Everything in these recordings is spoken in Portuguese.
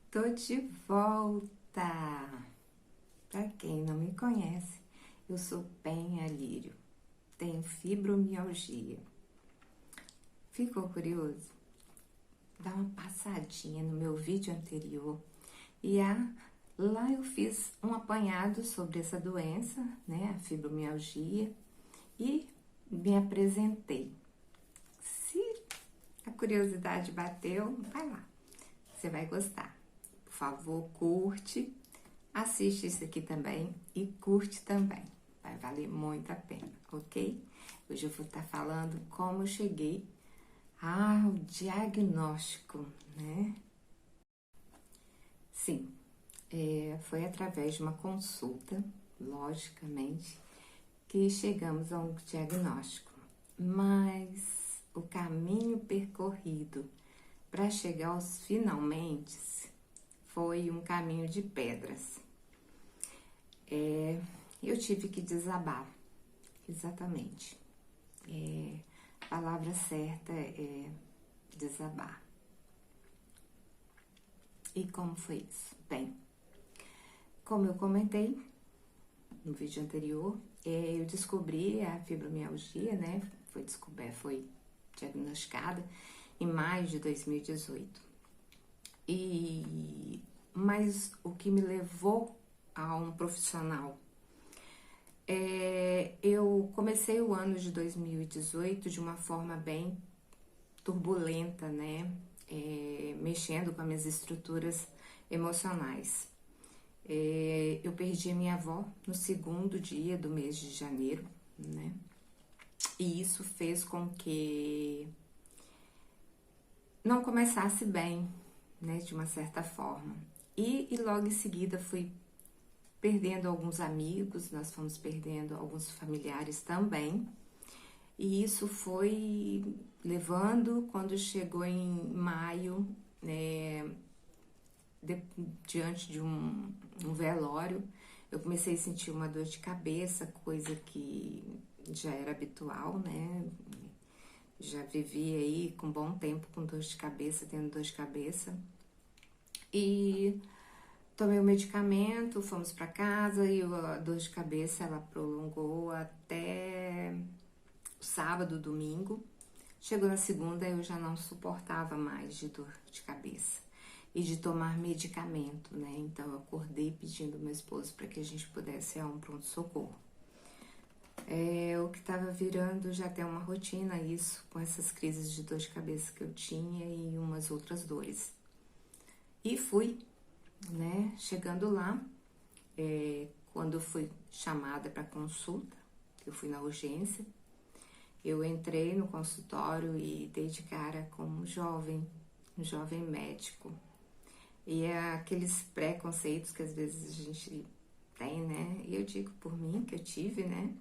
Tô de volta! Para quem não me conhece, eu sou Penha Lírio, tenho fibromialgia. Ficou curioso? Dá uma passadinha no meu vídeo anterior e lá eu fiz um apanhado sobre essa doença, né, a fibromialgia, e me apresentei. Se a curiosidade bateu, vai lá, você vai gostar. Por favor, curte. Assiste isso aqui também e curte também, vai valer muito a pena, ok? Hoje eu vou estar falando como eu cheguei ao diagnóstico, né? Sim, foi através de uma consulta, logicamente, que chegamos a um diagnóstico, mas o caminho percorrido para chegar aos finalmente foi um caminho de pedras. Eu tive que desabar, exatamente. A palavra certa é desabar. E como foi isso? Bem, como eu comentei no vídeo anterior, eu descobri a fibromialgia, né? Foi diagnosticada em maio de 2018. Mas o que me levou a um profissional, eu comecei o ano de 2018 de uma forma bem turbulenta, né? Mexendo com as minhas estruturas emocionais. Eu perdi a minha avó no segundo dia do mês de janeiro, né? E isso fez com que não começasse bem, né? De uma certa forma. E logo em seguida fui perdendo alguns amigos, nós fomos perdendo alguns familiares também. E isso foi levando, quando chegou em maio, né, diante de um velório, eu comecei a sentir uma dor de cabeça, coisa que já era habitual, né? Já vivia aí com bom tempo com dor de cabeça, tendo dor de cabeça. E tomei o medicamento, fomos para casa e a dor de cabeça ela prolongou até sábado, domingo. Chegou na segunda, eu já não suportava mais de dor de cabeça e de tomar medicamento, né? Então eu acordei pedindo ao meu esposo para que a gente pudesse ir a um pronto-socorro. O que estava virando já até uma rotina isso, com essas crises de dor de cabeça que eu tinha e umas outras dores. E fui, né? Chegando lá, quando eu fui chamada para consulta, eu fui na urgência, eu entrei no consultório e dei de cara com um jovem médico. E é aqueles preconceitos que às vezes a gente tem, né? E eu digo por mim, que eu tive, né?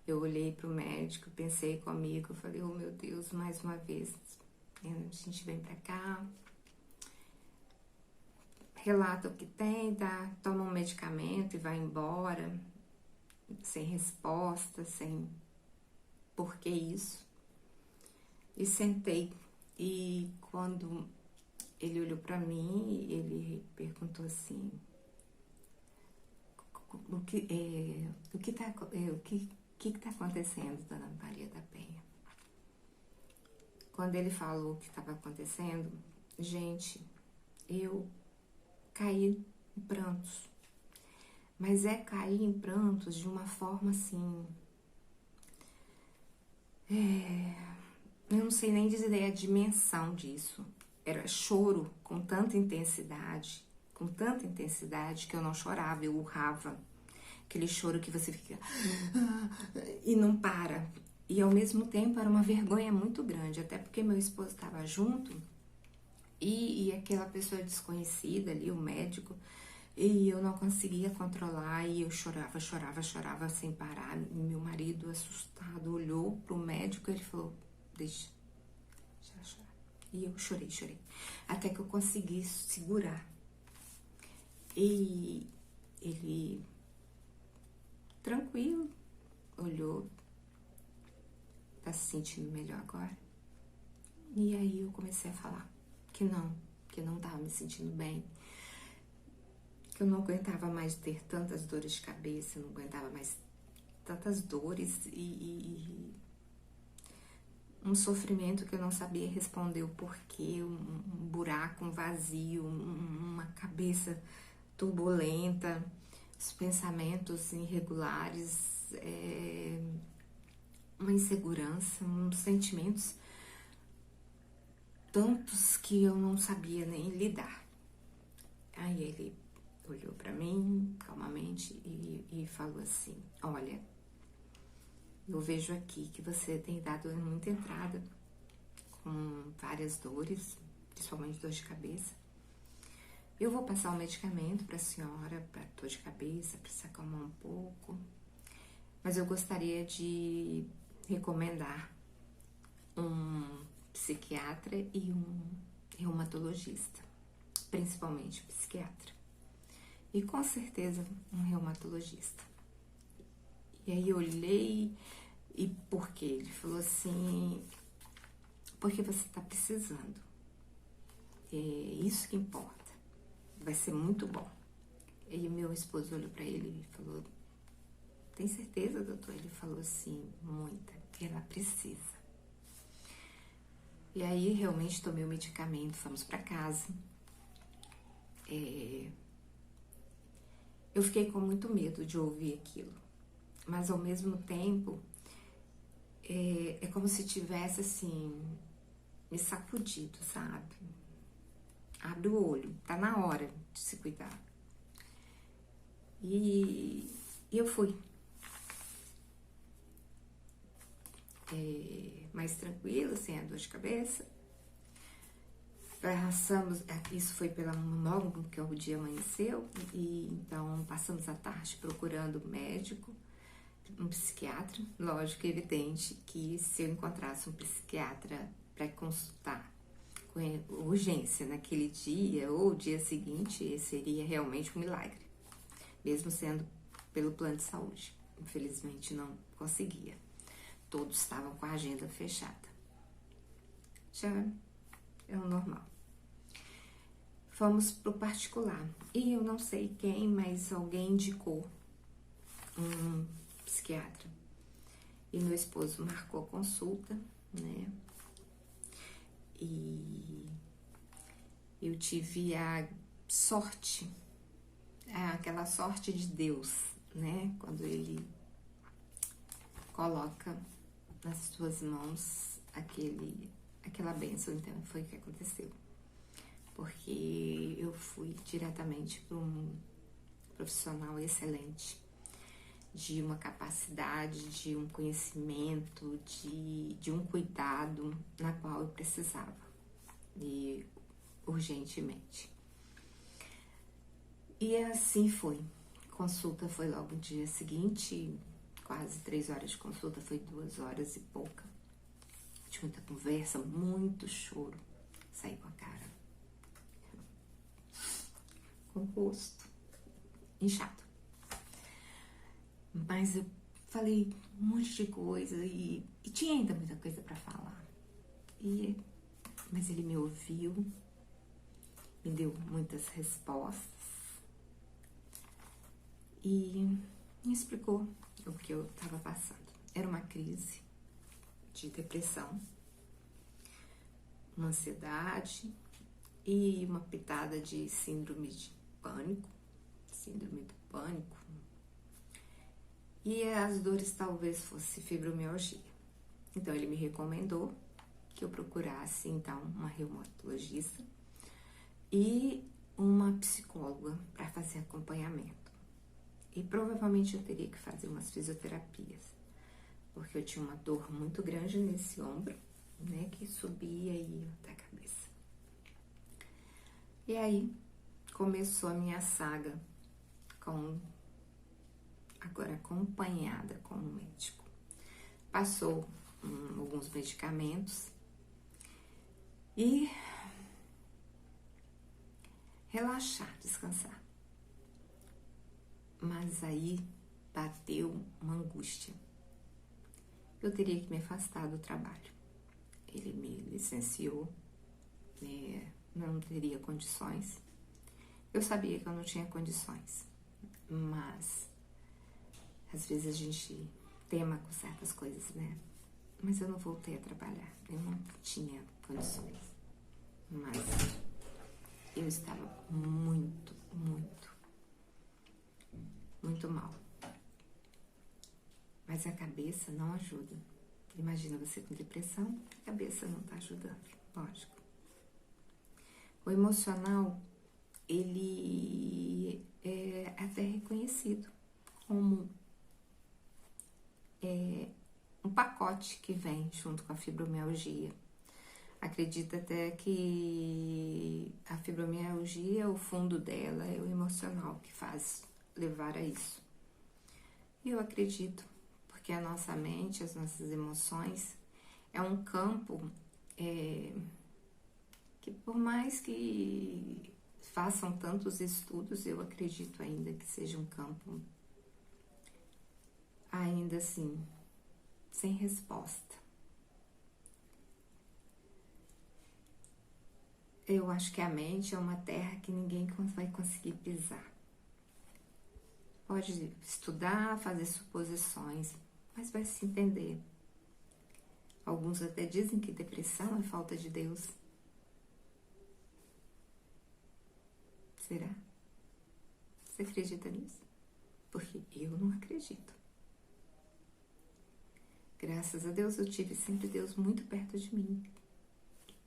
Eu olhei pro médico, pensei comigo, falei, oh meu Deus, mais uma vez, a gente vem pra cá, relata o que tem, toma um medicamento e vai embora, sem resposta, sem por que isso. E sentei, e quando ele olhou pra mim, ele perguntou assim, o que tá acontecendo, dona Maria da Penha? Quando ele falou o que estava acontecendo, gente, eu caí em prantos. Mas cair em prantos de uma forma assim... eu não sei nem dizer a dimensão disso. Era choro com tanta intensidade que eu não chorava, eu urrava. Aquele choro que você fica e não para. E ao mesmo tempo era uma vergonha muito grande, até porque meu esposo estava junto e aquela pessoa desconhecida ali, o médico, e eu não conseguia controlar e eu chorava sem parar. Meu marido, assustado, olhou pro médico e ele falou, deixa ela chorar. E eu chorei, até que eu consegui segurar. E ele, tranquilo, olhou, tá se sentindo melhor agora? E aí eu comecei a falar que não tava me sentindo bem, que eu não aguentava mais ter tantas dores de cabeça, não aguentava mais tantas dores e um sofrimento que eu não sabia responder o porquê, um buraco, um vazio, uma cabeça turbulenta, os pensamentos irregulares, uma insegurança, uns sentimentos tantos que eu não sabia nem lidar. Aí ele olhou para mim calmamente e falou assim: olha, eu vejo aqui que você tem dado muita entrada com várias dores, principalmente dor de cabeça. Eu vou passar um medicamento para a senhora, para dor de cabeça, para se acalmar um pouco, mas eu gostaria de recomendar um psiquiatra e um reumatologista, principalmente psiquiatra, e com certeza um reumatologista. E aí eu olhei, e por quê? Ele falou assim: porque você está precisando, é isso que importa, vai ser muito bom. E meu esposo olhou para ele e falou: tem certeza, doutor? Ele falou assim: muita, ela precisa. E aí realmente tomei o medicamento, fomos para casa. Eu fiquei com muito medo de ouvir aquilo, mas ao mesmo tempo é como se tivesse assim me sacudido, sabe? Abre o olho, tá na hora de se cuidar. E eu fui mais tranquila, sem a dor de cabeça. Passamos, isso foi logo que o dia amanheceu, e então passamos a tarde procurando um médico, um psiquiatra. Lógico, evidente que se eu encontrasse um psiquiatra para consultar com urgência naquele dia ou dia seguinte, seria realmente um milagre, mesmo sendo pelo plano de saúde. Infelizmente não conseguia, todos estavam com a agenda fechada. Já é o normal. Fomos pro particular, e eu não sei quem, mas alguém indicou um psiquiatra. E meu esposo marcou a consulta, né? E eu tive a sorte, aquela sorte de Deus, né? Quando Ele coloca nas suas mãos aquela bênção. Então foi o que aconteceu, porque eu fui diretamente para um profissional excelente, de uma capacidade, de um conhecimento, de um cuidado na qual eu precisava, e urgentemente. E assim foi. Consulta foi logo no dia seguinte, quase 3 horas de consulta, foi 2 horas e pouca. De muita conversa, muito choro. Saí com a cara, com o rosto inchado. Mas eu falei um monte de coisa e tinha ainda muita coisa para falar. Mas ele me ouviu, me deu muitas respostas e me explicou o que eu estava passando. Era uma crise de depressão, uma ansiedade e uma pitada de síndrome do pânico. E as dores talvez fosse fibromialgia. Então ele me recomendou que eu procurasse então uma reumatologista e uma psicóloga para fazer acompanhamento. E provavelmente eu teria que fazer umas fisioterapias, porque eu tinha uma dor muito grande nesse ombro, né, que subia e até a cabeça. E aí começou a minha saga agora acompanhada com um médico. Passou alguns medicamentos e relaxar, descansar. Mas aí bateu uma angústia. Eu teria que me afastar do trabalho. Ele me licenciou, não teria condições Eu sabia que eu não tinha condições, mas às vezes a gente tema com certas coisas, né? Mas eu não voltei a trabalhar, eu não tinha condições. Mas eu estava muito, muito, muito mal. Mas a cabeça não ajuda. Imagina você com depressão, a cabeça não tá ajudando, lógico. O emocional, ele é até reconhecido como um pacote que vem junto com a fibromialgia. Acredito até que a fibromialgia, o fundo dela é o emocional que faz levar a isso. E eu acredito, porque a nossa mente, as nossas emoções, é um campo que por mais que façam tantos estudos, eu acredito ainda que seja um campo ainda assim, sem resposta. Eu acho que a mente é uma terra que ninguém vai conseguir pisar. Pode estudar, fazer suposições, mas vai se entender. Alguns até dizem que depressão é falta de Deus. Será? Você acredita nisso? Porque eu não acredito. Graças a Deus eu tive sempre Deus muito perto de mim.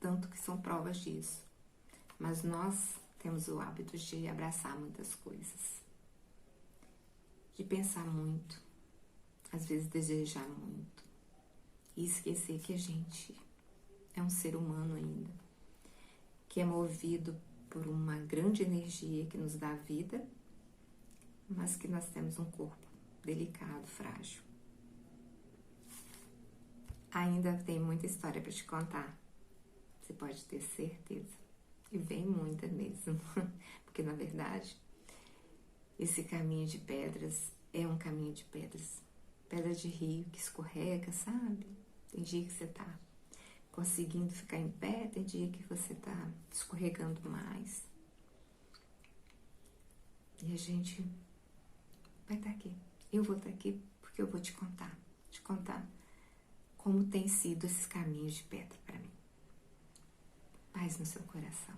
Tanto que são provas disso. Mas nós temos o hábito de abraçar muitas coisas. De pensar muito. Às vezes desejar muito. E esquecer que a gente é um ser humano ainda. Que é movido por uma grande energia que nos dá vida. Mas que nós temos um corpo delicado, frágil. Ainda tem muita história para te contar. Você pode ter certeza. E vem muita mesmo. Porque, na verdade, esse caminho de pedras é um caminho de pedras. Pedra de rio que escorrega, sabe? Tem dia que você tá conseguindo ficar em pé, tem dia que você tá escorregando mais. E a gente vai estar aqui. Eu vou estar aqui porque eu vou te contar como tem sido esses caminhos de pedra para mim. Paz no seu coração.